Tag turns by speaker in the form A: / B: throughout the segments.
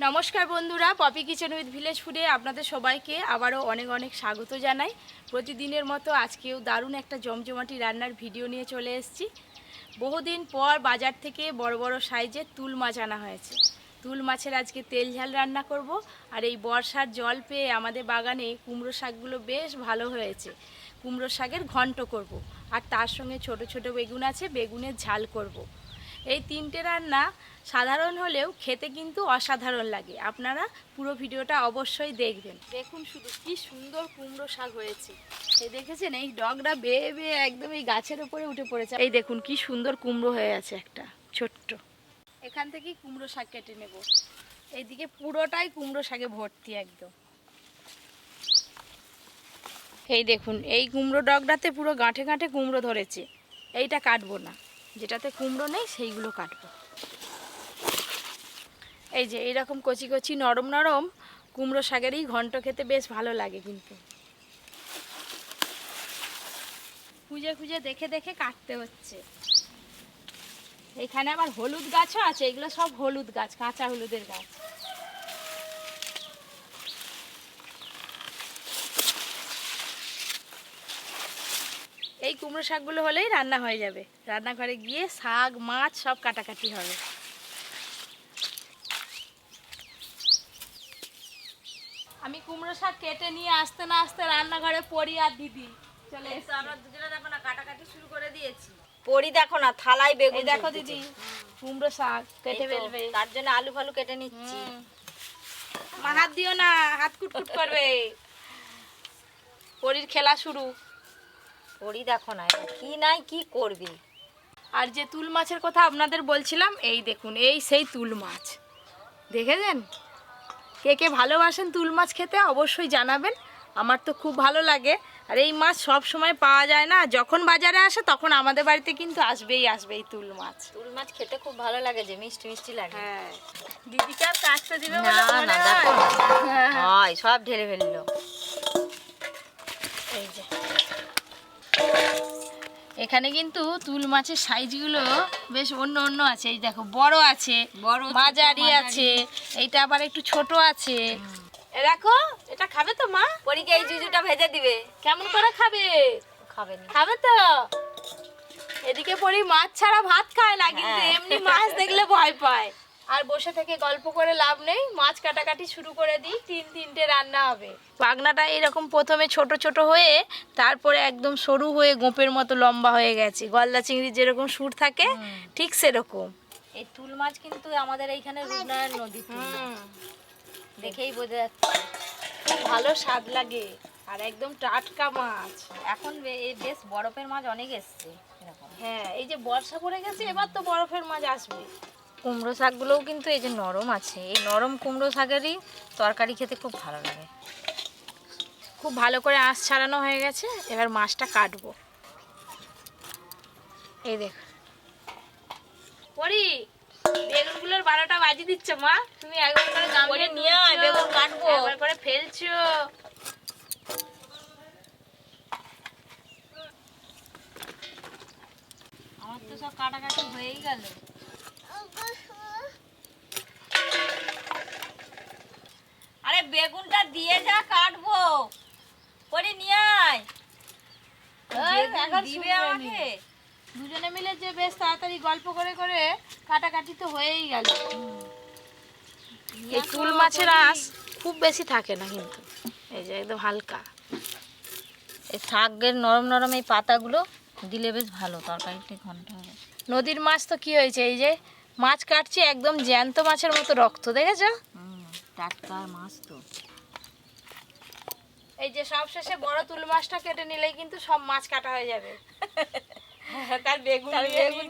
A: নমস্কার বন্ধুরা, poppy Kitchen with village ফুডে আপনাদের সবাইকে আবারও অনেক অনেক স্বাগত জানাই। প্রতিদিনের মতো আজকেও দারুণ একটা জমজমাটি রান্নার ভিডিও নিয়ে চলে এসেছি। বহুদিন পর বাজার থেকে বড় বড় সাইজের তুল মাছ আনা হয়েছে। তুল মাছের আজকে তেল ঝাল রান্না করব। আর এই বর্ষার জল পেয়ে আমাদের বাগানে কুমড়ো শাকগুলো বেশ ভালো হয়েছে। কুমড়ো শাকের ঘন্ট করব। আর তার সঙ্গে ছোট ছোট বেগুন আছে, বেগুনের ঝাল করব। এই তিনটে রান্না সাধারণ হলেও খেতে কিন্তু অসাধারণ লাগে। আপনারা পুরো ভিডিওটা অবশ্যই দেখবেন। দেখুন শুধু কি সুন্দর কুমড়ো শাক হয়েছে। এই দেখেছেন, এই ডগটা বেয়ে বেয়ে একদম এই গাছের উপরে উঠে পড়েছে। এই দেখুন কি সুন্দর কুমড়ো হয়ে আছে একটা ছোট্ট। এখান থেকেই কুমড়ো শাক কেটে নেব। এইদিকে পুরোটাই কুমড়ো শাকে ভর্তি একদম। এই দেখুন, এই কুমড়ো ডগটাতে পুরো গাঁঠে গাঁঠে কুমড়ো ধরেছে। এইটা কাটবো না, যেটাতে কুমড়ো নেই সেইগুলো কাটবো। এই যে এইরকম কচি কচি নরম নরম কুমড়ো শাকেরই ঘন্ট খেতে বেশ ভালো লাগে। কিন্তু খুঁজে খুঁজে দেখে দেখে কাটতে হচ্ছে। এখানে আবার হলুদ গাছও আছে, এগুলো সব হলুদ গাছ, কাঁচা হলুদের গাছ। এই কুমড়ো শাকগুলো হলেই রান্না হয়ে যাবে। রান্নাঘরে গিয়ে শাক মাছ সব কাটাকাটি হবে। আমি কুমড়ো শাক কেটে নিয়ে আসতে না আসতে রান্নাঘরে পড়ি আর দিদি চলে এসে আমরা দুজনে দেখো না কাটাকাটি শুরু করে দিয়েছি।
B: পড়ি দেখো না থালায় বেগুন
A: দেখো দিদি কুমড়ো শাক কেটে ফেলবে,
B: তার জন্য আলু ফালু কেটে নিচ্ছি।
A: মা হাত দিও না, হাত কুটকুট করবে। পরির খেলা শুরু।
B: পড়ি দেখো না কি নাই কি করবি।
A: আর যে তুল মাছের কথা আপনাদের বলছিলাম, এই দেখুন এই সেই তুল মাছ। দেখেছেন? কে কে ভালোবাসেন তুল মাছ খেতে অবশ্যই জানাবেন। আমার তো খুব ভালো লাগে। আর এই মাছ সব সময় পাওয়া যায় না, যখন বাজারে আসে তখন আমাদের বাড়িতে কিন্তু আসবেই আসবে এই তুল মাছ।
B: তুল মাছ খেতে খুব ভালো লাগে, যে মিষ্টি মিষ্টি লাগে।
A: হ্যাঁ, দিদিকে আর কাটতে দিবে
B: না
A: বলে
B: না
A: মনে
B: দেখো
A: হয়?
B: হয় সব ঢেলে ফেললো।
A: এই যে এখানে কিন্তু তুল মাছের সাইজগুলো বেশ অন্য অন্য আছে। এই দেখো বড় আছে,
B: বড়
A: মাঝারি আছে, এইটা আবার একটু ছোট আছে। এ দেখো, এটা খাবে তো মা?
B: পরীকে এই জুজুটা ভেজে দিবে।
A: কেমন করে খাবে?
B: খাবে না?
A: খাবে তো। এদিকে পরি মাছ ছাড়া ভাত খায় না, কিন্তু এমনি মাছ দেখলে ভয় পায়। আর বসে থেকে গল্প করে লাভ নেই, মাছ কাটাকাটি শুরু করে দিই। তিনটে রান্না হবে। পাগনাটা এরকম প্রথমে ছোট ছোট হয়ে তারপরে একদম সরু হয়ে গোপের মতো লম্বা হয়ে গেছে। গলদা চিংড়ি যেরকম সুর থাকে ঠিক সেরকম।
B: এই তুল মাছ কিন্তু আমাদের এইখানে রূপনারায়ণ নদী দেখেই বোঝা যাচ্ছে।
A: খুব ভালো স্বাদ লাগে আর একদম টাটকা মাছ।
B: এখন এই বেশ বরফের মাছ অনেক এসছে এরকম।
A: হ্যাঁ, এই যে বর্ষা পড়ে গেছে, এবার তো বরফের মাছ আসবে।
B: কুমড়ো শাকগুলোও কিন্তু এই যে নরম আছে, এই নরম কুমড়ো শাকেরই তরকারি খেতে খুব ভালো লাগে।
A: খুব ভালো করে আঁশ ছাড়ানো হয়ে গেছে, এবার মাছটা কাটবো। এই দেখ পরি, বেগুনগুলোর 12টা বাজি দিচ্ছ মা। তুমি একবার করে গামলে
B: নিয়ে আয়, বেগুন কাটবো।
A: একবার করে ফেলছো।
B: আমার তো সব কাটাকাটি হয়েই গেল। আরে বেগুনটা দিয়ে যা, কাটবো। করে নিয়ে আয়। দিবে আমাকে।
A: দুজনে মিলে যে বেশ তাড়াতাড়ি গল্প করে করে কাটাকাটি তো হয়েই গেল। এই তুল মাছের আঁশ খুব বেশি থাকে না, কিন্তু এই যে একদম হালকা।
B: এই শাকের নরম নরম এই পাতাগুলো দিলে বেশ ভালো, তরকারিতে ঘন্ট হবে।
A: নদীর মাছ তো কি হয়েছে, এই যে মাছ কাটছে একদম জ্যান্ত মাছের মতো রক্ত, দেখেছো?
B: টাটকা মাছ তো।
A: এই যে সব শেষে বড় তুল মাছটা কেটে নিলেই কিন্তু সব মাছ কাটা হয়ে যাবে। তার বেগুন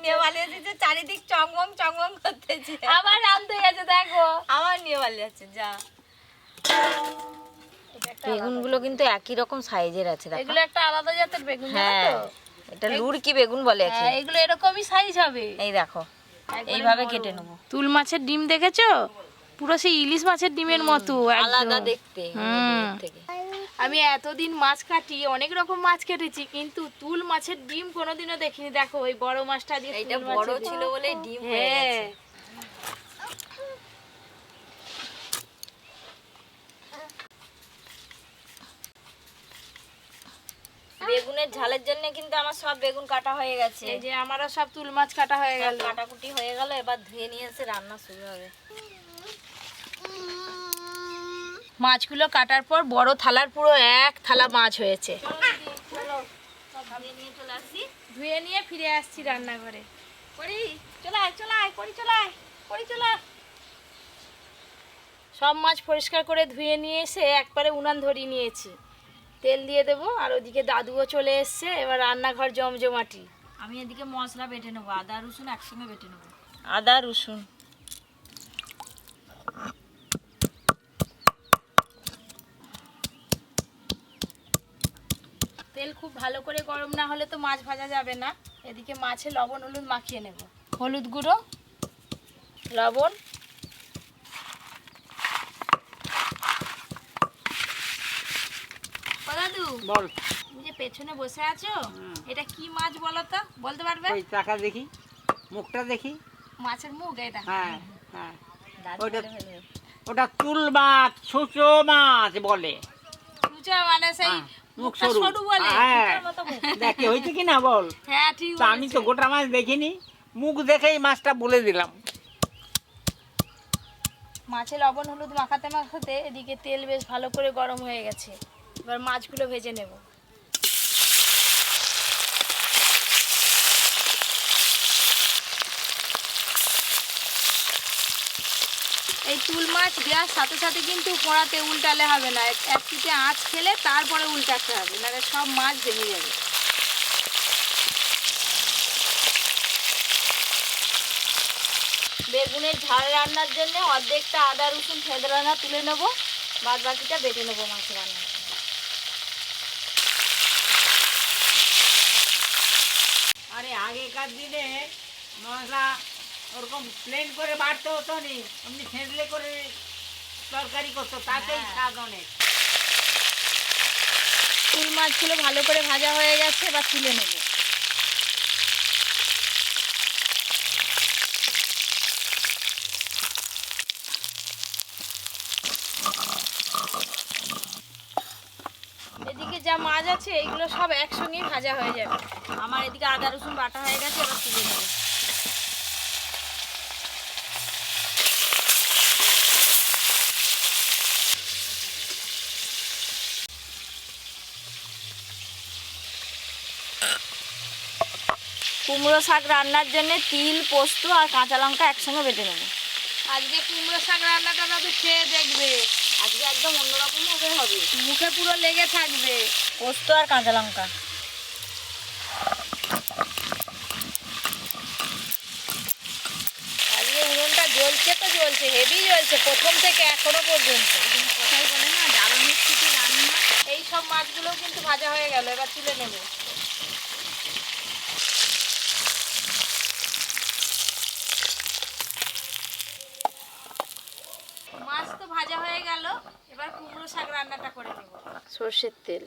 B: নিয়ে পালিয়ে যাচ্ছে, চারিদিক চংবং চংবং করতেছে।
A: আবার রামতে গেছে দেখো।
B: আমার নিয়ে পালিয়ে যাচ্ছে যা। বেগুনগুলো কিন্তু একই রকম সাইজের আছে দেখো।
A: এগুলো একটা আলাদা জাতের বেগুন, জানো
B: হ্যাঁ,
A: তো?
B: এটা লুড়কি বেগুন বলে।
A: হ্যাঁ, এগুলো এরকমই সাইজ হবে।
B: এই দেখো এইভাবে কেটে নেবো।
A: তুল মাছের ডিম দেখেছো? পুরো সেই ইলিশ মাছের ডিমের মতো
B: আলাদা দেখতে থেকে।
A: আমি এতদিন মাছ কাটি, অনেক রকম মাছ কেটেছি, কিন্তু তুল মাছের ডিম কোনোদিনও দেখিনি। দেখো ওই বড় মাছটা দিয়ে,
B: এইটা বড় ছিল বলে ডিম হয়ে গেছে। বেগুনের ঝালের জন্য কিন্তু আমার সব বেগুন কাটা হয়ে গেছে।
A: এই যে আমারও সব তুল মাছ কাটা হয়ে গেল,
B: কাটাকুটি হয়ে গেল, এবার ধুয়ে নিয়ে এসে রান্না শুরু হবে।
A: মাছগুলো কাটার পর বড় থালার পুরো এক থালা মাছ হয়েছে।
B: চলো সব ধুয়ে নিয়ে চলে আসি।
A: ধুয়ে নিয়ে ফিরে আসছি রান্নাঘরে। করি চলায় চলায় করি চলায় করি চলা। সব মাছ পরিষ্কার করে ধুয়ে নিয়ে এসে একবারে উনান ধরিয়ে নিয়েছি, তেল দিয়ে দেবো। আর ওদিকে দাদুও চলে এসছে, এবার রান্নাঘর জমজমাটি।
B: আমি এদিকে মশলা বেটে নেবো, আদা রসুন একসঙ্গে বেটে নেবো। আদা রসুন
A: তেল খুব ভালো করে গরম না হলে তো মাছ ভাজা যাবে না। এদিকে মাছে লবণ হলুদ মাখিয়ে নেব। হলুদ গুঁড়ো, লবণ, ও দাদু
C: বল।
A: তুমি যে পেছনে বসে আছো, এটা কি মাছ বলো তো, বলতে পারবে?
C: ওই টাকা দেখি, মুখটা দেখি।
A: মাছের মুখ এটা?
C: হ্যাঁ হ্যাঁ,
B: দাদু
C: ওটা
B: বলে ফেলবে।
C: ওটা চুল মাছ, ছুঁচো মাছ বলে।
A: কুচা মানে সেই
C: হ্যাঁ, মুখ
A: মুখটা
C: সরু।
A: সরু বলে।
C: হ্যাঁ,
B: কুচার মতো মুখ।
C: দেখে হয়েছে কি না বল।
A: হ্যাঁ ঠিক
C: তা আমি তো
A: বলেছো।
C: গোটা মাছ দেখিনি, মুখ দেখেই মাছটা বলে দিলাম।
A: মাছে লবণ হলুদ মাখাতে মাখাতে এদিকে তেল বেশ ভালো করে গরম হয়ে গেছে। এবার মাছগুলো ভেজে নেব। এই তুল মাছ দেওয়ার সাথে সাথে কিন্তু কড়াতে উল্টালে হবে না, এক পিঠে আঁচ খেলে তারপরে উল্টাতে হবে, নাহলে সব মাছ ভেঙে যাবে।
B: বেগুনের ঝাল রান্নার জন্য অর্ধেকটা আদা রসুন থেঁতলানা তুলে নেবো, বাদ বাকিটা বেটে নেবো মাছ রান্নার জন্য।
C: আরে আগেকার দিনে মশলা ওরকম প্লেন করে বাড়তে হতো নি, এমনি ছেঁচলে করে তরকারি করতো, তাতেই স্বাদ অনেক।
A: তুল মাছগুলো ভালো করে ভাজা হয়ে গেছে, এবার তুলে নেব। এদিকে যা মাছ আছে এইগুলো সব একসঙ্গেই ভাজা হয়ে যাবে।
B: আমার এদিকে আদা রসুন বাটা হয়ে গেছে, এবার তুলে নেবো। কুমড়ো শাক রান্নার জন্য তিল পোস্ত আর কাঁচা লঙ্কা একসঙ্গে বেটে নেবো।
A: আজকে কুমড়ো শাক রান্নাটা দাদু খেয়ে দেখবে,
B: আজকে একদম অন্যরকম ভাবে হবে।
A: মুখে পুরো লেগে থাকবে।
B: পোস্ত আর কাঁচা লঙ্কা।
A: আজকে উনুনটা জ্বলছে তো জ্বলছে, হেভি জ্বলছে প্রথম থেকে এখনো পর্যন্ত।
B: কোথায় বলে না জ্বালানির ছিটি রান্না।
A: এই সব মাছগুলোও কিন্তু ভাজা হয়ে গেল, এবার তুলে নেব। মাছ তো ভাজা হয়ে গেল, এবার কুমড়ো শাক রান্নাটা করে নেব। সর্ষের তেল।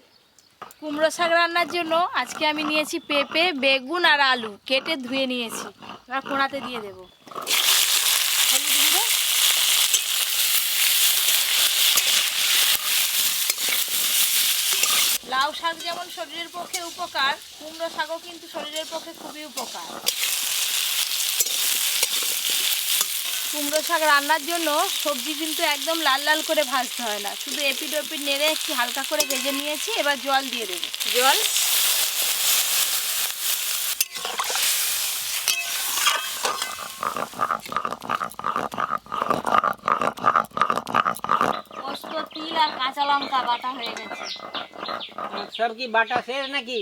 A: কুমড়ো শাক রান্নার জন্য আজকে আমি নিয়েছি পেঁপে, বেগুন আর আলু কেটে ধুয়ে নিয়েছি। এবার কোড়াতে দিয়ে দেব। হলুদ গুঁড়ো, লাউ শাক যেমন শরীরের পক্ষে উপকার, কুমড়ো শাকও কিন্তু শরীরের পক্ষে খুবই উপকার। কুমড়ো শাক রান্নার জন্য সবজি কিন্তু একদম লাল লাল করে ভাজতে হয় না, শুধু এপিড ওপিড নেড়ে একটু হালকা করে ভেজে নিয়েছি। এবার জল দিয়ে দেবো।
B: জল, পোস্ত তিল আর কাঁচা লঙ্কা বাটা হয়ে গেছে।
C: সব কি বাটা শেষ নাকি?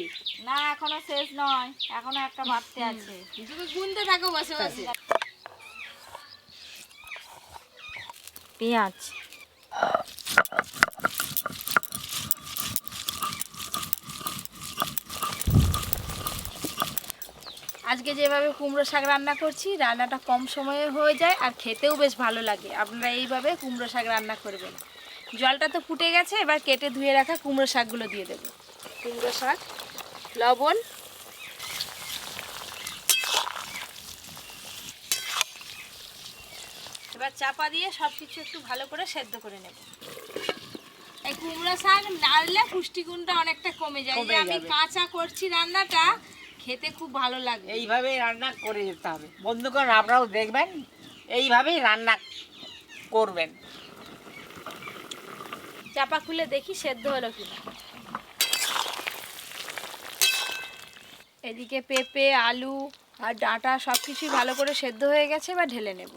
B: না এখনো শেষ নয়, এখনো একটা বাড়তে আছে।
A: তুমি গুনতে থাকো বসে বসে।
B: পেঁয়াজ,
A: আজকে যেভাবে কুমড়ো শাক রান্না করছি, রান্নাটা কম সময়ে হয়ে যায় আর খেতেও বেশ ভালো লাগে। আপনারা এইভাবে কুমড়ো শাক রান্না করবেন। জলটা তো ফুটে গেছে, এবার কেটে ধুয়ে রাখা কুমড়ো শাকগুলো দিয়ে দেবো। কুমড়ো শাক, লবণ, এবার চাপা দিয়ে সব কিছু একটু ভালো করে সেদ্ধ করে নেব। এই কুমড়ো শাক নাড়লে পুষ্টিগুণটা অনেকটা কমে যায়।
C: কমে
A: যে আমি
C: যাবে।
A: কাঁচা করছি রান্নাটা, খেতে খুব ভালো লাগে।
C: এইভাবেই রান্না করে যেতে হবে বন্ধুগণ, আপনারাও দেখবেন এইভাবেই রান্না করবেন।
A: চাপা খুলে দেখি সেদ্ধ হলো কিনা। এদিকে পেঁপে, আলু আর ডাঁটা সব কিছুই ভালো করে সেদ্ধ হয়ে গেছে, এবার ঢেলে নেব।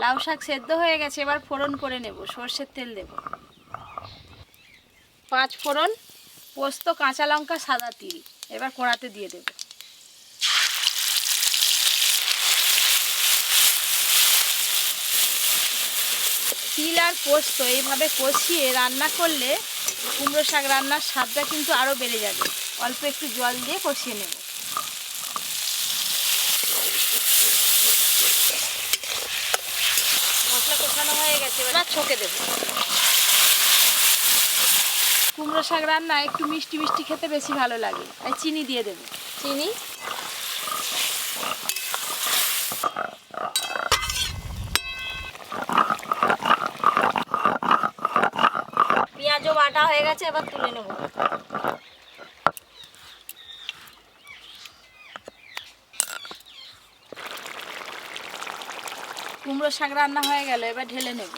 A: লাউ শাক সেদ্ধ হয়ে গেছে, এবার ফোড়ন করে নেব। সর্ষের তেল দেব, 5 ফোড়ন, পোস্ত, কাঁচা লঙ্কা, সাদা তিল এবার কড়াতে দিয়ে দেব। তিল আর পোস্ত এইভাবে কষিয়ে রান্না করলে কুমড়ো শাক রান্নার স্বাদটা কিন্তু আরও বেড়ে যাবে। অল্প একটু জল দিয়ে কষিয়ে নেব। মশলা কষানো হয়ে গেছে, এবার ছকে দেব। কুমড়ো শাক রান্না একটু মিষ্টি মিষ্টি খেতে বেশি ভালো লাগে, তাই চিনি দিয়ে দেব। চিনি,
B: পেঁয়াজও বাটা হয়ে গেছে, এবার তুলে নেব।
A: কুমড়ো শাক রান্না হয়ে গেল, এবার ঢেলে নেব।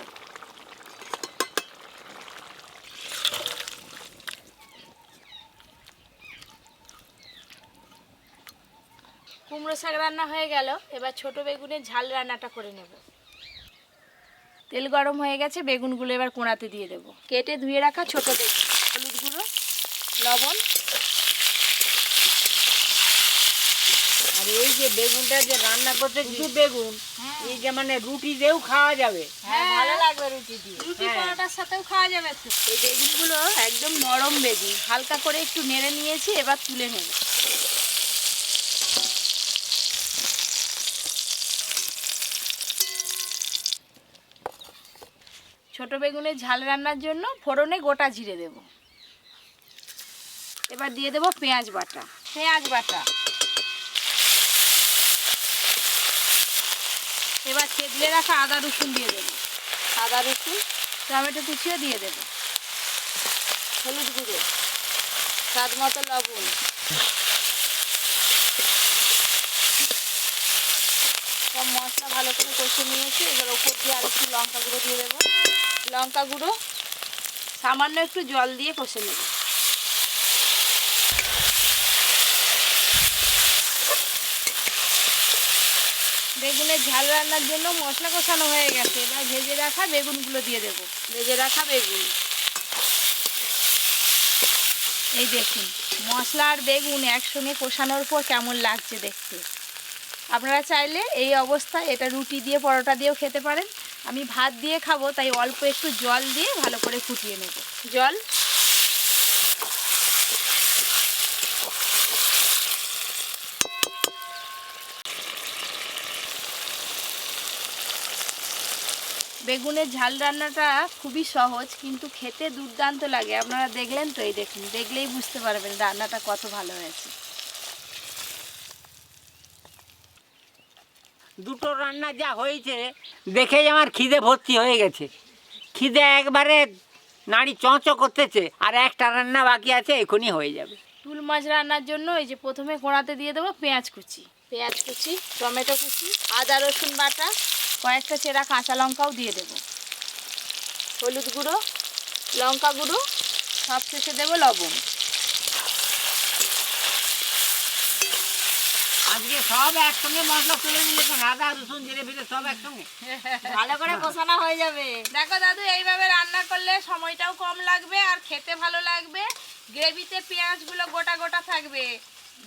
A: কুমড়ো শাক রান্না হয়ে গেল, এবার ছোট বেগুনের ঝাল রান্নাটা করে নেব। তেল গরম হয়ে গেছে, বেগুনগুলো এবার কোড়াতে দিয়ে দেব। কেটে ধুয়ে রাখা ছোট বেগুন, হলুদ গুঁড়ো, লবণ।
C: আর এই যে বেগুনটা যে রান্না করতে শুধু বেগুন, এই যে মানে রুটি দিয়েও খাওয়া যাবে।
B: হ্যাঁ, ভালো লাগবে রুটি দিয়ে।
A: রুটি
C: হ্যাঁ।
A: পরোটার সাথেও খাওয়া যাবে তো। এই বেগুনগুলো একদম নরম বেগুন, হালকা করে একটু নেড়ে নিয়েছি, এবার তুলে নেব। ছোট বেগুনের ঝাল রান্নার জন্য ফোড়নে গোটা জিরে দেব। এবার দিয়ে দেব পেঁয়াজ বাটা। এবার থেতলে রাখা আদা রসুন দিয়ে দেব। আদা রসুন, টমেটো কুচিও দিয়ে দেব। হলুদ গুঁড়ো, স্বাদ মতো লবণ। সব মশলা ভালো করে কষে নিয়েছি, এবার ওপর দিয়ে আর একটু লঙ্কা গুঁড়ো দিয়ে দেবো। লঙ্কা গুঁড়ো, সামান্য একটু জল দিয়ে কষে নেব। বেগুনের ঝাল রান্নার জন্য মশলা কষানো হয়ে গেছে, এবার ভেজে রাখা বেগুনগুলো দিয়ে দেব। ভেজে রাখা বেগুন, এই দেখুন মশলা আর বেগুন একসঙ্গে কষানোর পর কেমন লাগছে দেখতে। আপনারা চাইলে এই অবস্থায় এটা রুটি দিয়ে পরোটা দিয়েও খেতে পারেন। আমি ভাত দিয়ে খাবো, তাই অল্প একটু জল দিয়ে ভালো করে ফুটিয়ে নেব। জল, বেগুনের ঝাল রান্নাটা খুবই সহজ, কিন্তু খেতে দুর্দান্ত লাগে। আপনারা দেখলেন তো, এই দেখুন, দেখলেই বুঝতে পারবেন রান্নাটা কত ভালো হয়েছে।
C: দুটো রান্না যা হয়েছে দেখেই আমার খিদে ভর্তি হয়ে গেছে। খিদে একবারে নাড়ি চঁচো করতেছে, আর একটা রান্না বাকি আছে, এখনই হয়ে যাবে।
A: টুল মাছ রান্নার জন্য এই যে প্রথমে কড়াতে দিয়ে দেবো পেঁয়াজ কুচি, টমেটো কুচি, আদা রসুন বাটা, কয়েকটা চেরা কাঁচা লঙ্কাও দিয়ে দেবো, হলুদ গুঁড়ো, লঙ্কা গুঁড়ো, সব শেষে দেবো লবণ।
C: আজকে সব একসঙ্গে মশলা তুলে নিলে কেন? আদা রসুন জিরে ফিরে সব একসঙ্গে।
B: ভালো করে কষানো হয়ে যাবে।
A: দেখো দাদু, এইভাবে রান্না করলে সময়টাও কম লাগবে আর খেতে ভালো লাগবে। গ্রেভিতে পেঁয়াজগুলো গোটা গোটা থাকবে,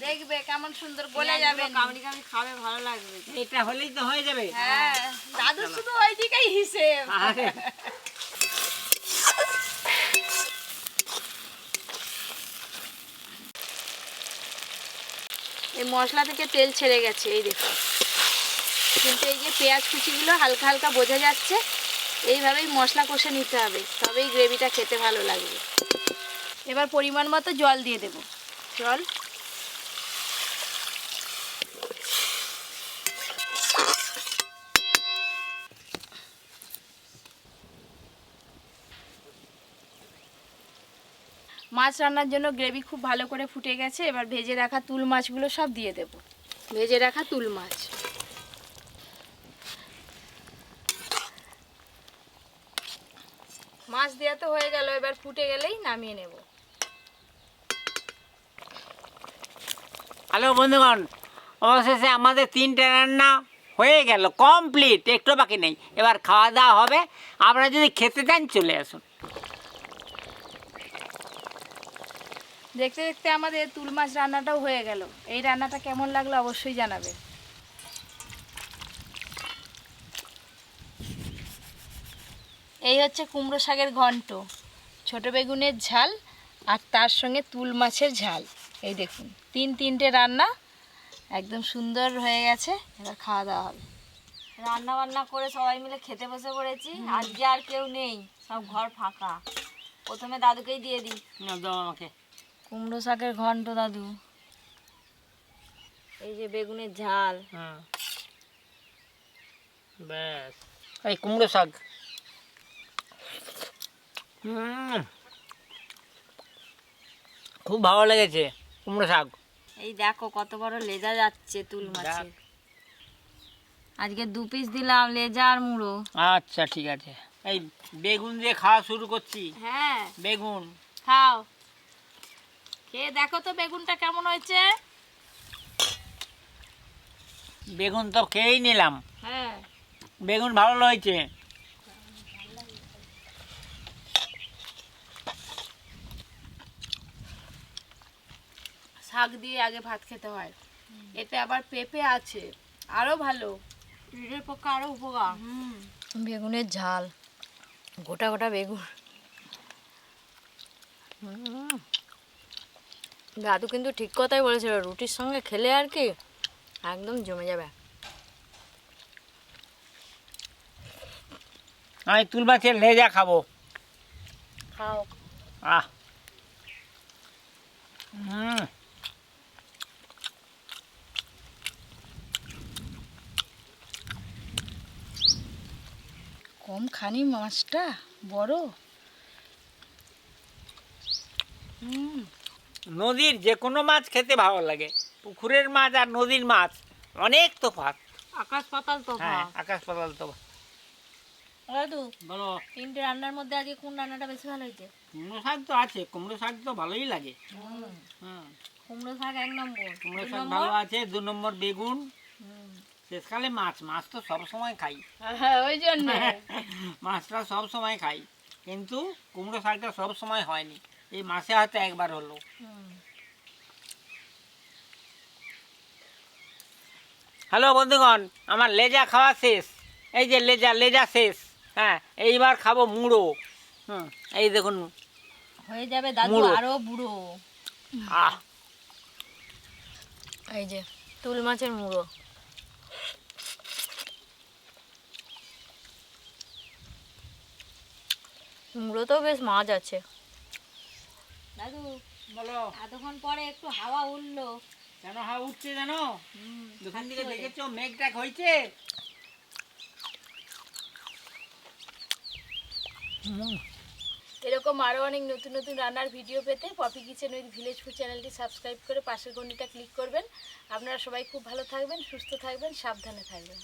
A: দেখবে কেমন সুন্দর গলে যাবে।
B: কামড়ি কামড়ি খাবে, ভালো লাগবে।
C: এটা হলেই তো হয়ে যাবে।
A: হ্যাঁ, দাদু শুধু ওইদিকেই হিসেব।
C: আরে,
A: এই মশলা থেকে তেল ছেড়ে গেছে, এই দেখুন। কিন্তু এই যে পেঁয়াজ কুচিগুলো হালকা হালকা বোঝা যাচ্ছে, এইভাবেই মশলা কষে নিতে হবে, তবেই গ্রেভিটা খেতে ভালো লাগবে। এবার পরিমাণ মতো জল দিয়ে দেব। জল, মাছ রান্নার জন্য গ্রেভি খুব ভালো করে ফুটে গেছে। এবার ভেজে রাখা তুল মাছগুলো সব দিয়ে দেব। ভেজে রাখা তুল মাছ, মাছ দেওয়া তো হয়ে গেল, এবার ফুটে গেলেই নামিয়ে নেব।
C: হ্যালো বন্ধুগণ, অবশেষে আমাদের 3টে রান্না হয়ে গেল, কমপ্লিট, একটু বাকি নেই। এবার খাওয়া দাওয়া হবে। আপনারা যদি খেতে চান চলে আসুন।
A: দেখতে দেখতে আমাদের তুল মাছ রান্নাটাও হয়ে গেল। এই রান্নাটা কেমন লাগলো অবশ্যই জানাবে। এই হচ্ছে কুমড়ো শাকের ঘন্ট, ছোট বেগুনের ঝাল আর তার সঙ্গে তুল মাছের ঝাল। এই দেখুন, তিনটে রান্না একদম সুন্দর হয়ে গেছে। এবার খাওয়া দাওয়া হবে।
B: রান্না বান্না করে সবাই মিলে খেতে বসে পড়েছি। আজকে আর কেউ নেই, সব ঘর ফাঁকা। প্রথমে দাদুকেই দিয়ে দিই।
C: দাও আমাকে।
B: কুমড়ো শাকের ঘন্ট দাদু, এই যে বেগুনের ঝাল,
C: হুম, ব্যাস। এই কুমড়ো শাক। খুব ভালো লেগেছে কুমড়ো শাক।
B: এই দেখো কত বড় লেজা যাচ্ছে তুল মাছের। আজকে 2 পিস দিলাম, লেজা আর মুড়ো।
C: আচ্ছা ঠিক আছে, এই বেগুন দিয়ে খাওয়া শুরু করছি।
A: হ্যাঁ,
C: বেগুন
A: খাও, খেয়ে দেখো তো বেগুনটা কেমন হয়েছে।
C: বেগুন তো খেয়েই নিলাম,
A: হ্যাঁ,
C: বেগুন ভালো হয়েছে।
A: শাক দিয়ে আগে ভাত খেতে হয়, এতে আবার পেঁপে আছে, আরো ভালো, শরীরের পক্ষে আরো উপকার।
B: বেগুনের ঝাল, গোটা গোটা বেগুন। দাদু কিন্তু ঠিক কথাই বলেছিল, রুটির সঙ্গে খেলে আর কি একদম জমে যাবে।
C: আমি তুল মাছের লেজা খাবো।
B: খাও।
C: আহ, হুম,
A: কম খানি মাছটা বড়।
C: নদীর যে কোনো মাছ খেতে ভালো লাগে। পুকুরের মাছ আর নদীর মাছ অনেক তফাৎ।
B: আকাশ পাতাল তো।
C: হ্যাঁ, আকাশ পাতাল তফাৎ।
B: দাদু,
C: বলো।
B: 3টে রান্নার মধ্যে আজকে কোন রান্নাটা বেশি ভালো হয়েছে?
C: কুমড়ো শাক তো আছে, কুমড়ো শাক তো ভালোই লাগে। হুম,
B: কুমড়ো শাক 1 নম্বর।
C: কুমড়ো
B: 2
C: শাক
B: নম্বর?
C: ভালো আছে। 2 নম্বর বেগুন। শেষকালে মাছ, মাছ তো সব সময় খাই।
A: হ্যাঁ, ওই জন্য
C: মাছটা সব সময় খাই, কিন্তু কুমড়ো শাকটা সব সময় হয়নি, এই মাসে হয়তো একবার হলো। হ্যালো বন্ধুগণ, আমার লেজা খাওয়া শেষ। এই যে লেজা শেষ। হ্যাঁ, এইবার খাবো মুড়ো। এই দেখুন
B: হয়ে যাবে দাদু
C: মুড়ো।
B: আরো বুড়ো।
C: আহ,
B: এই যে তুল মাছের মুড়ো। মুড়োতেও বেশ মাছ আছে। দাদু,
C: বলো।
B: এতক্ষণ পরে একটু হাওয়া উঠলো।
C: কেন হাওয়া উঠছে জানো? দোকান থেকে দেখেছো মেঘটা হয়েছে।
A: এরকম আরও অনেক নতুন নতুন রান্নার ভিডিও পেতে Poppy Kitchen with Village Food চ্যানেলটি সাবস্ক্রাইব করে পাশের ঘন্টিটা ক্লিক করবেন। আপনারা সবাই খুব ভালো থাকবেন, সুস্থ থাকবেন, সাবধানে থাকবেন।